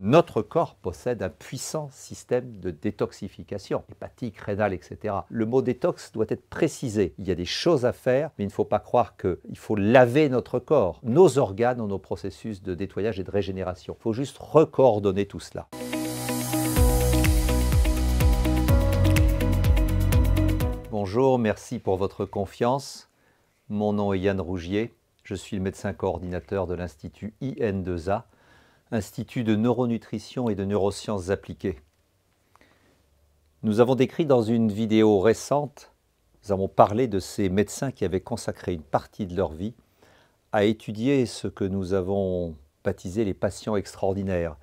Notre corps possède un puissant système de détoxification, hépatique, rénale, etc. Le mot détox doit être précisé. Il y a des choses à faire, mais il ne faut pas croire qu'il faut laver notre corps. Nos organes ont nos processus de nettoyage et de régénération. Il faut juste recoordonner tout cela. Bonjour, merci pour votre confiance. Mon nom est Yann Rougier. Je suis le médecin coordinateur de l'Institut IN2A, Institut de neuronutrition et de neurosciences appliquées. Nous avons décrit dans une vidéo récente, nous avons parlé de ces médecins qui avaient consacré une partie de leur vie à étudier ce que nous avons baptisé les patients extraordinaires.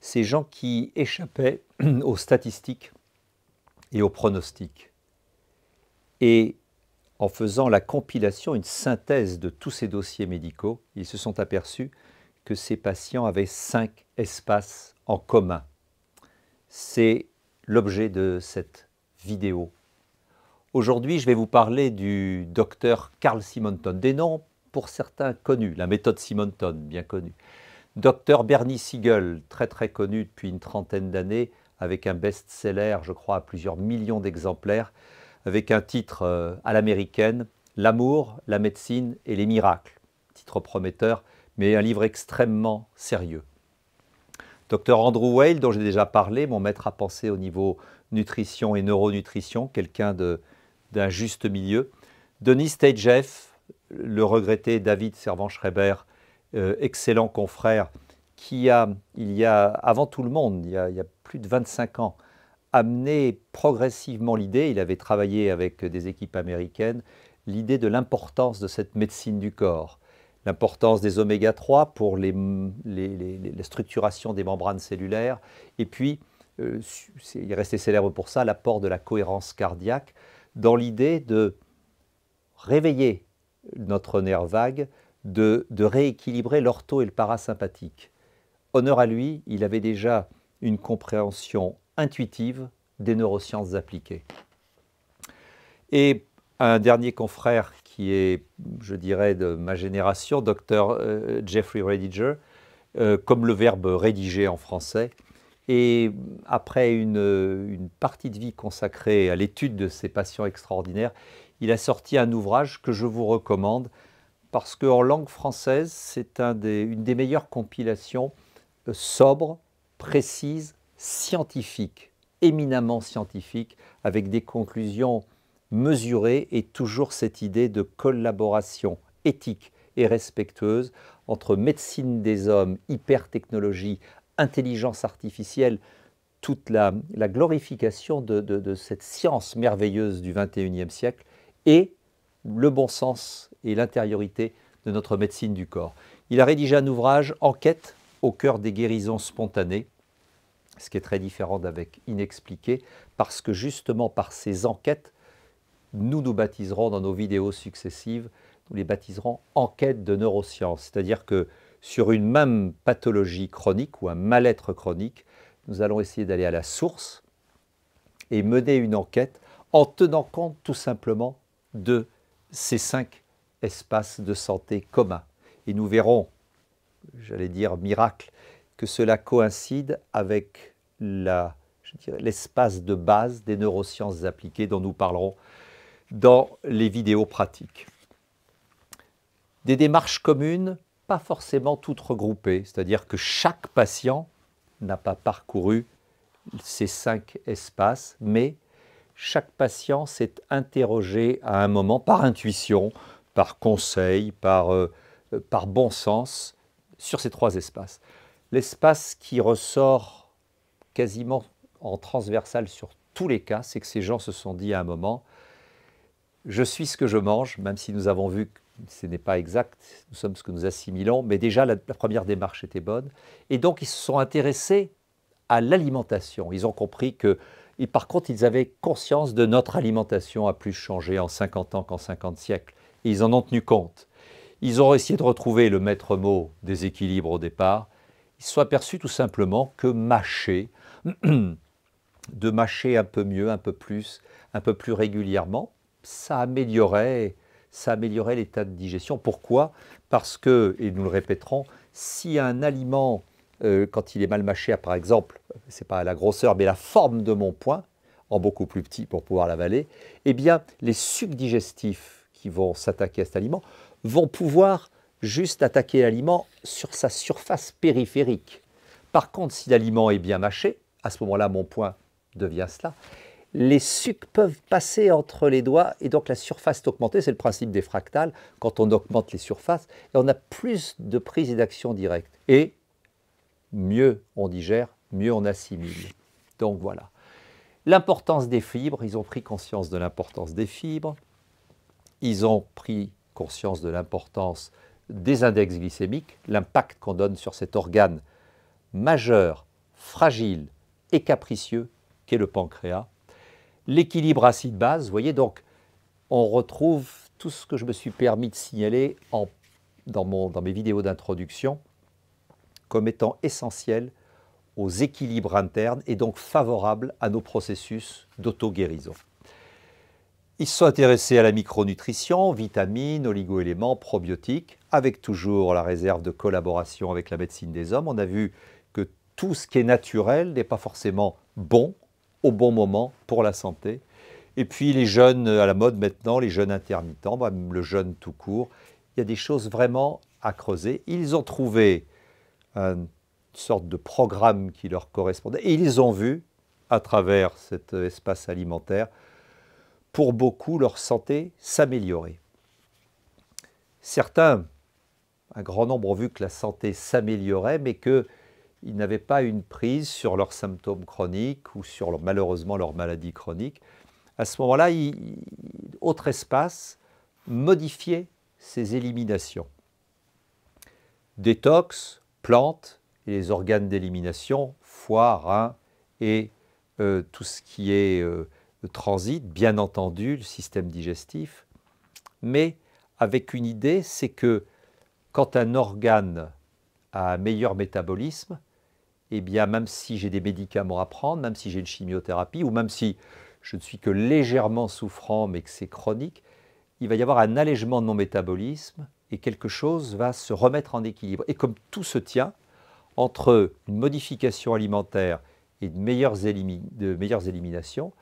Ces gens qui échappaient aux statistiques et aux pronostics. Et en faisant la compilation, une synthèse de tous ces dossiers médicaux, ils se sont aperçus que ces patients avaient 5 espaces en commun. C'est l'objet de cette vidéo. Aujourd'hui, je vais vous parler du docteur Carl Simonton, des noms pour certains connus, la méthode Simonton, bien connue. Docteur Bernie Siegel, très très connu depuis une trentaine d'années, avec un best-seller, je crois, à plusieurs millions d'exemplaires, avec un titre à l'américaine, L'amour, la médecine et les miracles. Titre prometteur, mais un livre extrêmement sérieux. Dr Andrew Weil, dont j'ai déjà parlé, mon maître à penser au niveau nutrition et neuronutrition, quelqu'un d'un juste milieu. Denis Stadgeff, le regretté David Servan-Schreiber, excellent confrère, qui il y a, avant tout le monde, il y a plus de 25 ans, amené progressivement l'idée, il avait travaillé avec des équipes américaines, l'idée de l'importance de cette médecine du corps. L'importance des oméga 3 pour la structuration des membranes cellulaires, et puis, il est resté célèbre pour ça, l'apport de la cohérence cardiaque, dans l'idée de réveiller notre nerf vague, de rééquilibrer l'ortho et le parasympathique. Honneur à lui, il avait déjà une compréhension intuitive des neurosciences appliquées. Et un dernier confrère qui est, je dirais, de ma génération, Dr Jeffrey Rediger, comme le verbe rédiger en français. Et après une partie de vie consacrée à l'étude de ces patients extraordinaires, il a sorti un ouvrage que je vous recommande parce qu'en langue française, c'est une des meilleures compilations sobres, précises, scientifiques, éminemment scientifiques, avec des conclusions mesurée et toujours cette idée de collaboration éthique et respectueuse entre médecine des hommes, hypertechnologie, intelligence artificielle, toute la glorification de cette science merveilleuse du XXIe siècle et le bon sens et l'intériorité de notre médecine du corps. Il a rédigé un ouvrage, Enquête au cœur des guérisons spontanées, ce qui est très différent d'avec Inexpliqué, parce que justement par ces enquêtes, nous baptiserons dans nos vidéos successives, nous les baptiserons enquêtes de neurosciences. C'est-à-dire que sur une même pathologie chronique ou un mal-être chronique, nous allons essayer d'aller à la source et mener une enquête en tenant compte tout simplement de ces 5 espaces de santé communs. Et nous verrons, j'allais dire miracle, que cela coïncide avec l'espace de base des neurosciences appliquées dont nous parlerons dans les vidéos pratiques. Des démarches communes, pas forcément toutes regroupées, c'est-à-dire que chaque patient n'a pas parcouru ces 5 espaces, mais chaque patient s'est interrogé à un moment par intuition, par conseil, par bon sens, sur ces 3 espaces. L'espace qui ressort quasiment en transversal sur tous les cas, c'est que ces gens se sont dit à un moment « je suis ce que je mange », même si nous avons vu que ce n'est pas exact, nous sommes ce que nous assimilons, mais déjà la première démarche était bonne. Et donc ils se sont intéressés à l'alimentation. Ils ont compris que, et par contre ils avaient conscience de notre alimentation a plus changé en 50 ans qu'en 50 siècles. Et ils en ont tenu compte. Ils ont essayé de retrouver le maître mot des équilibres au départ. Ils se sont aperçus tout simplement que mâcher, de mâcher un peu mieux, un peu plus régulièrement, ça améliorait l'état de digestion. Pourquoi? Parce que, et nous le répéterons, si un aliment quand il est mal mâché, par exemple, ce n'est pas la grosseur, mais la forme de mon poing, en beaucoup plus petit pour pouvoir l'avaler, eh bien, les sucs digestifs qui vont s'attaquer à cet aliment vont pouvoir juste attaquer l'aliment sur sa surface périphérique. Par contre, si l'aliment est bien mâché, à ce moment-là, mon poing devient cela, les sucs peuvent passer entre les doigts et donc la surface est augmentée. C'est le principe des fractales. Quand on augmente les surfaces, et on a plus de prise et d'action directe. Et mieux on digère, mieux on assimile. Donc voilà. L'importance des fibres, ils ont pris conscience de l'importance des fibres. Ils ont pris conscience de l'importance des index glycémiques, l'impact qu'on donne sur cet organe majeur, fragile et capricieux qu'est le pancréas. L'équilibre acide-base, vous voyez, donc on retrouve tout ce que je me suis permis de signaler dans mes vidéos d'introduction comme étant essentiel aux équilibres internes et donc favorable à nos processus d'auto-guérison. Ils se sont intéressés à la micronutrition, vitamines, oligo-éléments, probiotiques, avec toujours la réserve de collaboration avec la médecine des hommes. On a vu que tout ce qui est naturel n'est pas forcément bon au bon moment pour la santé. Et puis les jeûnes à la mode maintenant, les jeûnes intermittents, même le jeûne tout court, il y a des choses vraiment à creuser. Ils ont trouvé une sorte de programme qui leur correspondait et ils ont vu, à travers cet espace alimentaire, pour beaucoup, leur santé s'améliorer. Certains, un grand nombre, ont vu que la santé s'améliorait, mais qu'ils n'avaient pas une prise sur leurs symptômes chroniques ou sur malheureusement leur maladie chronique. À ce moment-là, autre espace, modifier ces éliminations. Détox, plantes et les organes d'élimination, foie, rein et tout ce qui est transit, bien entendu, le système digestif, mais avec une idée, c'est que quand un organe a un meilleur métabolisme, eh bien, même si j'ai des médicaments à prendre, même si j'ai une chimiothérapie, ou même si je ne suis que légèrement souffrant, mais que c'est chronique, il va y avoir un allègement de mon métabolisme et quelque chose va se remettre en équilibre. Et comme tout se tient entre une modification alimentaire et de meilleures éliminations,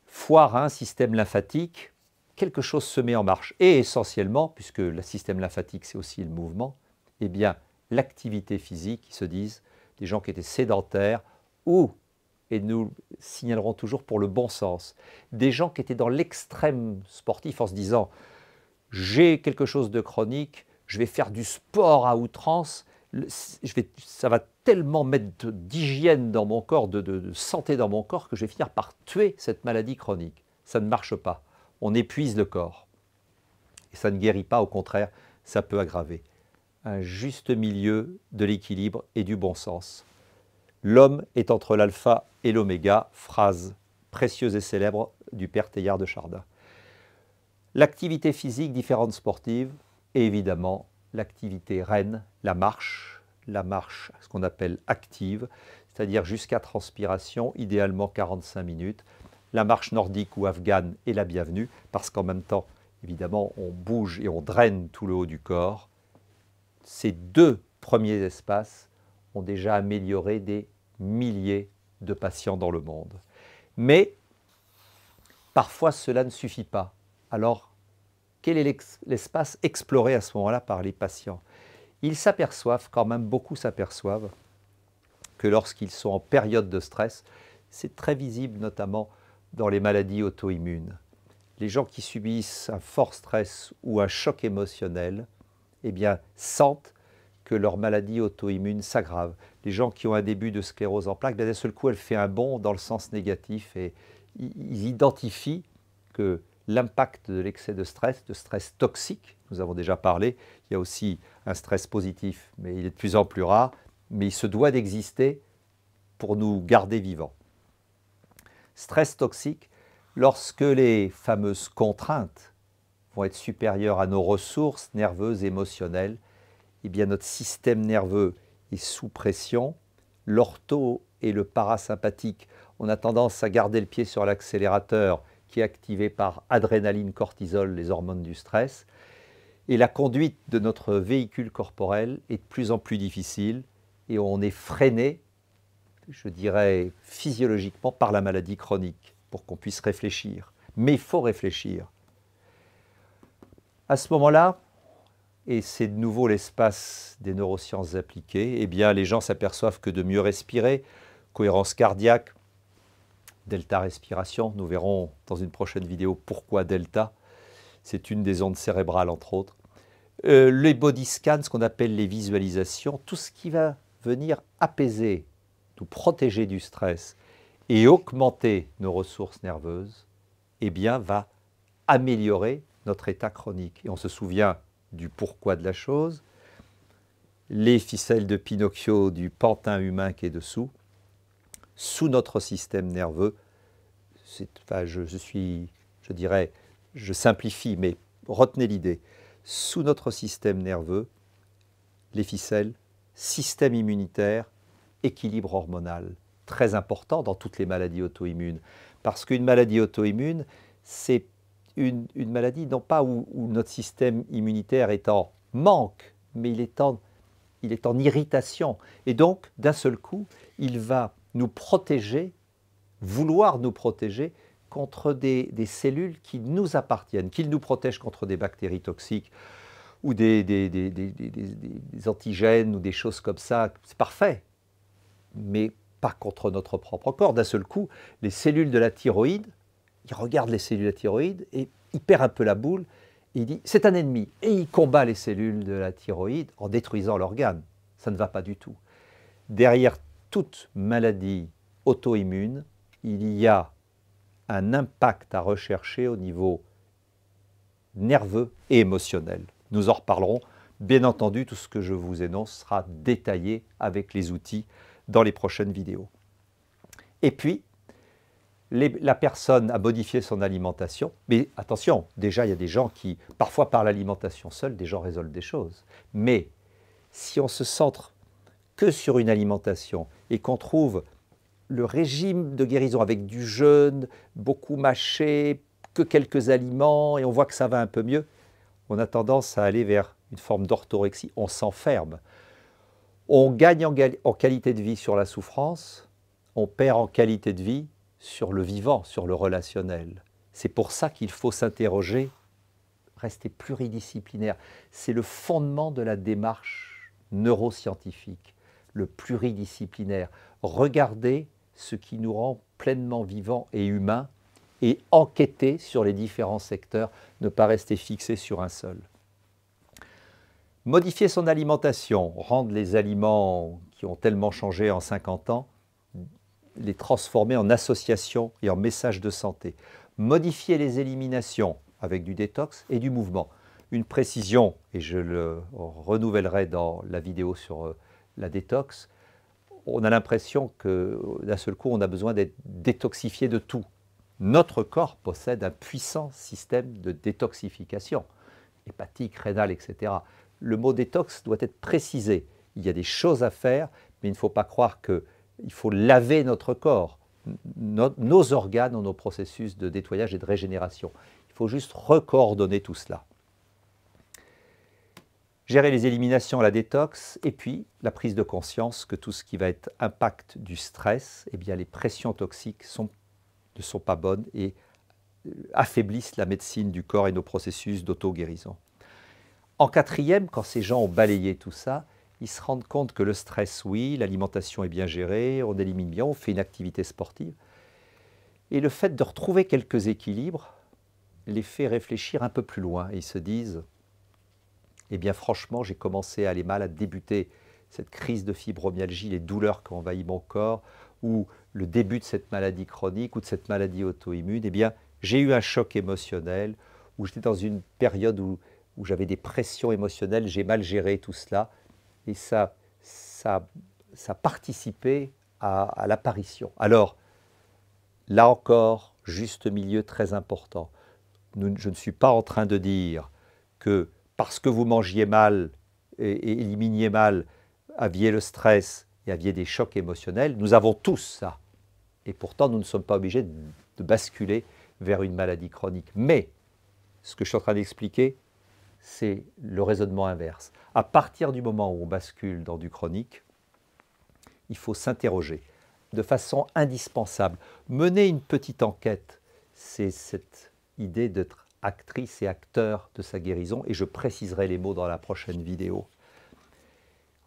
foie, rein, système lymphatique, quelque chose se met en marche. Et essentiellement, puisque le système lymphatique c'est aussi le mouvement, eh bien l'activité physique, ils se disent, des gens qui étaient sédentaires ou, et nous signalerons toujours pour le bon sens, des gens qui étaient dans l'extrême sportif en se disant « j'ai quelque chose de chronique, je vais faire du sport à outrance, ça va tellement mettre d'hygiène dans mon corps, de santé dans mon corps que je vais finir par tuer cette maladie chronique. » Ça ne marche pas. On épuise le corps. Et ça ne guérit pas, au contraire, ça peut aggraver. Un juste milieu de l'équilibre et du bon sens. L'homme est entre l'alpha et l'oméga, phrase précieuse et célèbre du père Teilhard de Chardin. L'activité physique différente sportive et évidemment l'activité reine, la marche, ce qu'on appelle active, c'est-à-dire jusqu'à transpiration, idéalement 45 minutes. La marche nordique ou afghane est la bienvenue parce qu'en même temps, évidemment, on bouge et on draine tout le haut du corps. Ces deux premiers espaces ont déjà amélioré des milliers de patients dans le monde. Mais parfois, cela ne suffit pas. Alors, quel est l'espace exploré à ce moment-là par les patients? Ils s'aperçoivent, quand même beaucoup s'aperçoivent, que lorsqu'ils sont en période de stress, c'est très visible notamment dans les maladies auto-immunes. Les gens qui subissent un fort stress ou un choc émotionnel, eh bien, sentent que leur maladie auto-immune s'aggrave. Les gens qui ont un début de sclérose en plaques, d'un seul coup, elle fait un bond dans le sens négatif et ils identifient que l'impact de l'excès de stress toxique, nous avons déjà parlé, il y a aussi un stress positif, mais il est de plus en plus rare, mais il se doit d'exister pour nous garder vivants. Stress toxique, lorsque les fameuses contraintes vont être supérieures à nos ressources nerveuses, émotionnelles, eh bien notre système nerveux est sous pression, l'ortho et le parasympathique, on a tendance à garder le pied sur l'accélérateur qui est activé par adrénaline, cortisol, les hormones du stress, et la conduite de notre véhicule corporel est de plus en plus difficile, et on est freiné, je dirais, physiologiquement par la maladie chronique, pour qu'on puisse réfléchir. Mais il faut réfléchir. À ce moment-là, et c'est de nouveau l'espace des neurosciences appliquées, eh bien, les gens s'aperçoivent que de mieux respirer, cohérence cardiaque, delta respiration, nous verrons dans une prochaine vidéo pourquoi delta, c'est une des ondes cérébrales entre autres. Les body scans, ce qu'on appelle les visualisations, tout ce qui va venir apaiser, nous protéger du stress et augmenter nos ressources nerveuses, eh bien, va améliorer notre état chronique. Et on se souvient du pourquoi de la chose, les ficelles de Pinocchio du pantin humain qui est dessous, sous notre système nerveux, enfin, je dirais, je simplifie, mais retenez l'idée, sous notre système nerveux, les ficelles, système immunitaire, équilibre hormonal, très important dans toutes les maladies auto-immunes, parce qu'une maladie auto-immune, c'est une maladie non pas où notre système immunitaire est en manque, mais il est en irritation. Et donc, d'un seul coup, il va nous protéger, vouloir nous protéger contre des cellules qui nous appartiennent, qu'il nous protège contre des bactéries toxiques ou des antigènes ou des choses comme ça. C'est parfait, mais pas contre notre propre corps. D'un seul coup, les cellules de la thyroïde, il regarde les cellules de la thyroïde et il perd un peu la boule et il dit c'est un ennemi. Et il combat les cellules de la thyroïde en détruisant l'organe. Ça ne va pas du tout. Derrière toute maladie auto-immune, il y a un impact à rechercher au niveau nerveux et émotionnel. Nous en reparlerons. Bien entendu, tout ce que je vous énonce sera détaillé avec les outils dans les prochaines vidéos. Et puis, la personne a modifié son alimentation, mais attention, déjà il y a des gens qui, parfois par l'alimentation seule, des gens résolvent des choses. Mais si on se centre que sur une alimentation et qu'on trouve le régime de guérison avec du jeûne, beaucoup mâché, que quelques aliments, et on voit que ça va un peu mieux, on a tendance à aller vers une forme d'orthorexie, on s'enferme. On gagne en qualité de vie sur la souffrance, on perd en qualité de vie sur le vivant, sur le relationnel. C'est pour ça qu'il faut s'interroger, rester pluridisciplinaire. C'est le fondement de la démarche neuroscientifique, le pluridisciplinaire. Regarder ce qui nous rend pleinement vivants et humains et enquêter sur les différents secteurs, ne pas rester fixé sur un seul. Modifier son alimentation, rendre les aliments qui ont tellement changé en 50 ans, les transformer en associations et en messages de santé. Modifier les éliminations avec du détox et du mouvement. Une précision, et je le renouvellerai dans la vidéo sur la détox, on a l'impression que d'un seul coup, on a besoin d'être détoxifié de tout. Notre corps possède un puissant système de détoxification, hépatique, rénale, etc. Le mot détox doit être précisé. Il y a des choses à faire, mais il ne faut pas croire qu'il faut laver notre corps. Nos organes ont nos processus de nettoyage et de régénération. Il faut juste recoordonner tout cela. Gérer les éliminations, la détox, et puis la prise de conscience que tout ce qui va être impact du stress, eh bien les pressions toxiques ne sont pas bonnes et affaiblissent la médecine du corps et nos processus d'auto-guérison. En quatrième, quand ces gens ont balayé tout ça, ils se rendent compte que le stress, oui, l'alimentation est bien gérée, on élimine bien, on fait une activité sportive. Et le fait de retrouver quelques équilibres les fait réfléchir un peu plus loin. Et ils se disent, eh bien franchement, j'ai commencé à aller mal, à débuter cette crise de fibromyalgie, les douleurs qui ont envahi mon corps, ou le début de cette maladie chronique, ou de cette maladie auto-immune, eh bien j'ai eu un choc émotionnel, où j'étais dans une période où j'avais des pressions émotionnelles, j'ai mal géré tout cela, et ça participait à l'apparition. Alors, là encore, juste milieu très important. Je ne suis pas en train de dire que parce que vous mangiez mal et éliminiez mal, aviez le stress et aviez des chocs émotionnels, nous avons tous ça. Et pourtant, nous ne sommes pas obligés de basculer vers une maladie chronique. Mais, ce que je suis en train d'expliquer, c'est le raisonnement inverse. À partir du moment où on bascule dans du chronique, il faut s'interroger de façon indispensable. Mener une petite enquête, c'est cette idée d'être actrice et acteur de sa guérison, et je préciserai les mots dans la prochaine vidéo.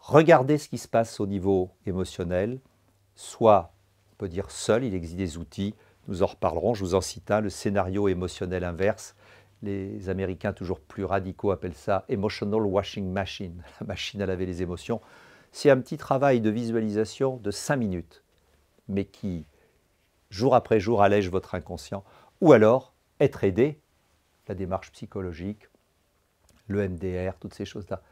Regardez ce qui se passe au niveau émotionnel, soit, on peut dire seul, il existe des outils, nous en reparlerons, je vous en cite un, le scénario émotionnel inverse. Les Américains toujours plus radicaux appellent ça « emotional washing machine », la machine à laver les émotions. C'est un petit travail de visualisation de 5 minutes, mais qui, jour après jour, allège votre inconscient. Ou alors, être aidé, la démarche psychologique, le MDR, toutes ces choses-là,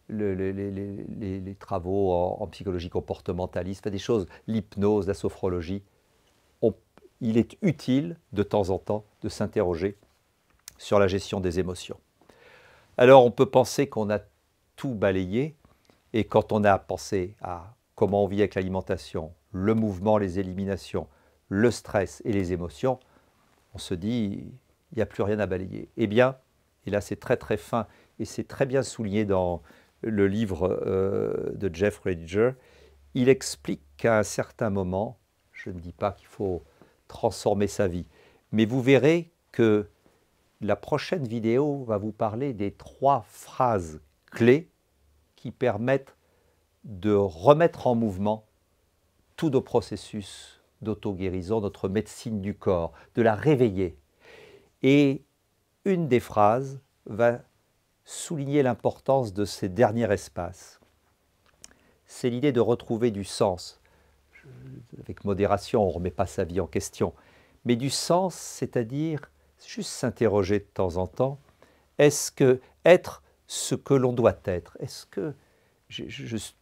les travaux en psychologie comportementaliste, des choses, l'hypnose, la sophrologie. Il est utile de temps en temps de s'interroger sur la gestion des émotions. Alors on peut penser qu'on a tout balayé, et quand on a pensé à comment on vit avec l'alimentation, le mouvement, les éliminations, le stress et les émotions, on se dit il n'y a plus rien à balayer. Eh bien, et là c'est très très fin, et c'est très bien souligné dans le livre de Jeff Rediger, il explique qu'à un certain moment, je ne dis pas qu'il faut transformer sa vie, mais vous verrez que la prochaine vidéo va vous parler des 3 phrases clés qui permettent de remettre en mouvement tous nos processus d'auto-guérison, notre médecine du corps, de la réveiller. Et une des phrases va souligner l'importance de ces derniers espaces. C'est l'idée de retrouver du sens. Avec modération, on ne remet pas sa vie en question, mais du sens, c'est-à-dire juste s'interroger de temps en temps, est-ce que être ce que l'on doit être, est-ce que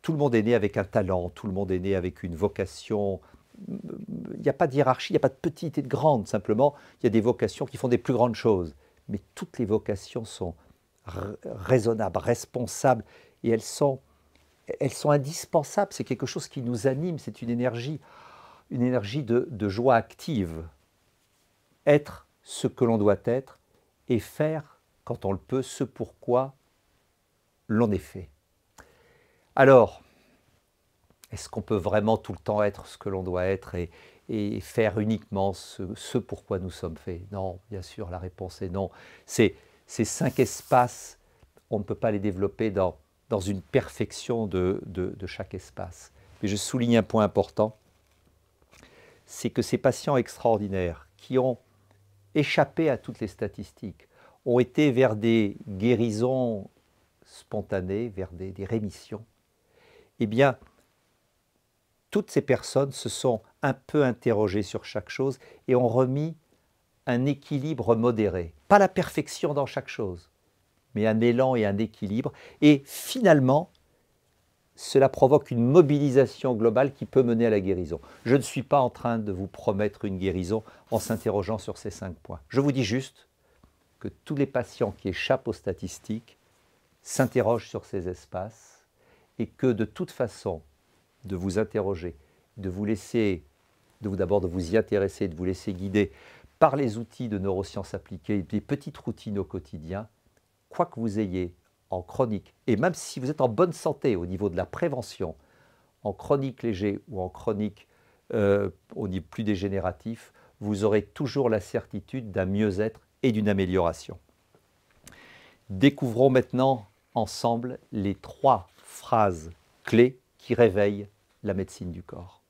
tout le monde est né avec un talent, tout le monde est né avec une vocation, il n'y a pas de hiérarchie, il n'y a pas de petite et de grande, simplement il y a des vocations qui font des plus grandes choses, mais toutes les vocations sont raisonnables, responsables, et elles sont indispensables, c'est quelque chose qui nous anime, c'est une énergie de joie active. Être ce que l'on doit être et faire, quand on le peut, ce pourquoi l'on est fait. Alors, est-ce qu'on peut vraiment tout le temps être ce que l'on doit être et faire uniquement ce pourquoi nous sommes faits? Non, bien sûr, la réponse est non. Ces 5 espaces, on ne peut pas les développer dans une perfection de chaque espace. Mais je souligne un point important, c'est que ces patients extraordinaires qui ont échappé à toutes les statistiques, ont été vers des guérisons spontanées, vers des rémissions, eh bien, toutes ces personnes se sont un peu interrogées sur chaque chose et ont remis un équilibre modéré. Pas la perfection dans chaque chose, mais un élan et un équilibre. Et finalement, cela provoque une mobilisation globale qui peut mener à la guérison. Je ne suis pas en train de vous promettre une guérison en s'interrogeant sur ces 5 points. Je vous dis juste que tous les patients qui échappent aux statistiques s'interrogent sur ces espaces et que de toute façon, de vous interroger, de vous y intéresser, de vous laisser guider par les outils de neurosciences appliquées, des petites routines au quotidien, quoi que vous ayez en chronique, et même si vous êtes en bonne santé au niveau de la prévention, en chronique léger ou en chronique au niveau plus dégénératif, vous aurez toujours la certitude d'un mieux-être et d'une amélioration. Découvrons maintenant ensemble les 3 phrases clés qui réveillent la médecine du corps.